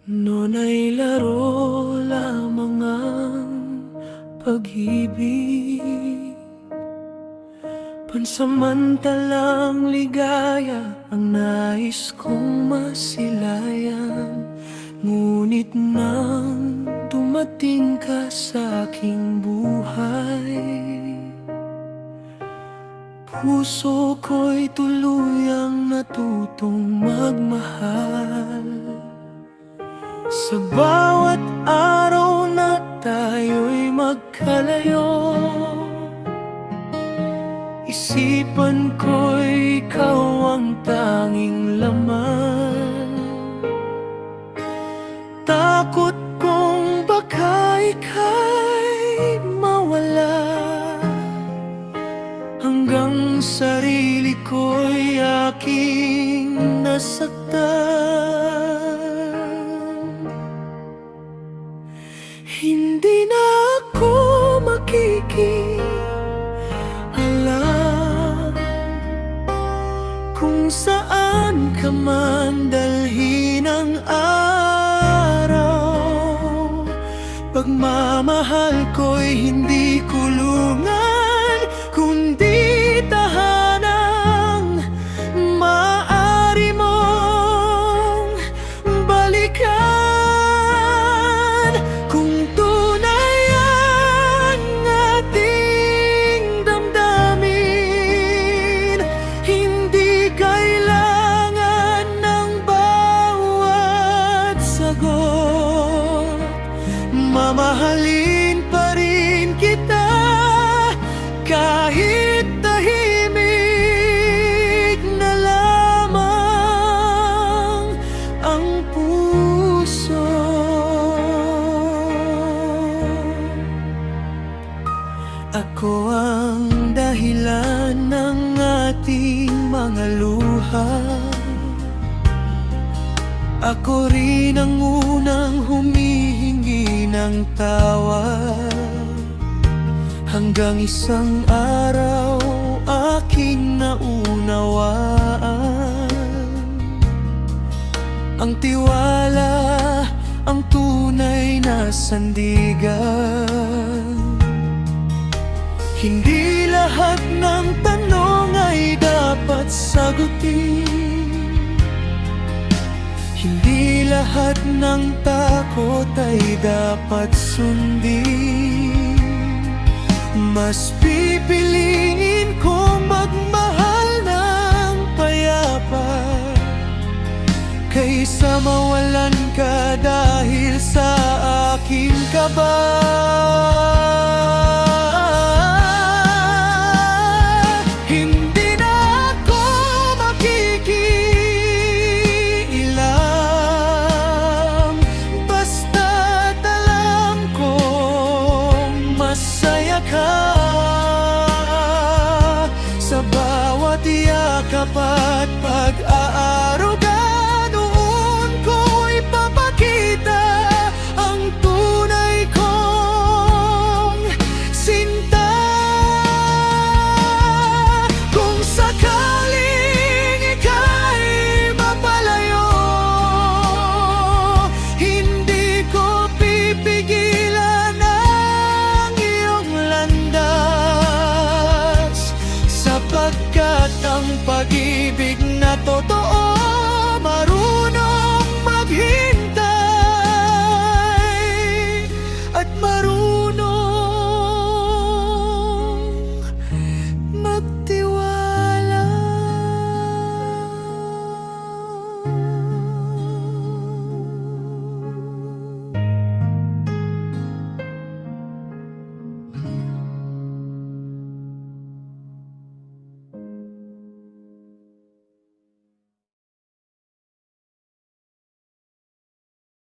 Noon ay laro lamang ang pag-ibig, pansamantalang ligaya ang nais kong masilayan. Ngunit nang dumating ka sa aking buhay, puso ko'y tuluyang natutong magmahal. Sa bawat araw na tayo'y magkalayo, isipan ko'y ikaw ang tanging laman. Takot kong baka ika'y mawala, hanggang sarili ko'y aking nasaktan. Hindi na ako makikialam kung saan ka man dalhin ang araw. Pagmamahal ko'y hindi kulungan, kundi tahanang maaari mong balikan. Kung tunay ang ating damdamin, hindi kailangan ng bawat sagot. Mamahalin pa rin kita kahit tahimik na lamang ang puso. Ako ang dahilan ng ating mga luha, ako rin ang unang humihingi ng tawad. Hanggang isang araw aking naunawaan, ang tiwala ang tunay na sandigan. Hindi lahat ng tanong ay dapat sagutin, hindi lahat ng takot ay dapat sundin. Mas pipiliin kong magmahal ng payapa kaysa mawalan ka dahil sa aking kaba. Hindi na ako makikialam, basta't alam kong masaya ka. Sa bawat yakap at pag-aaruga, noon ko ipapakita ang tunay kong sinta. Kung sakaling ika'y mapalayo, hindi ko pipigilan ang iyong landas, sapagkat ang pag-ibig na totoo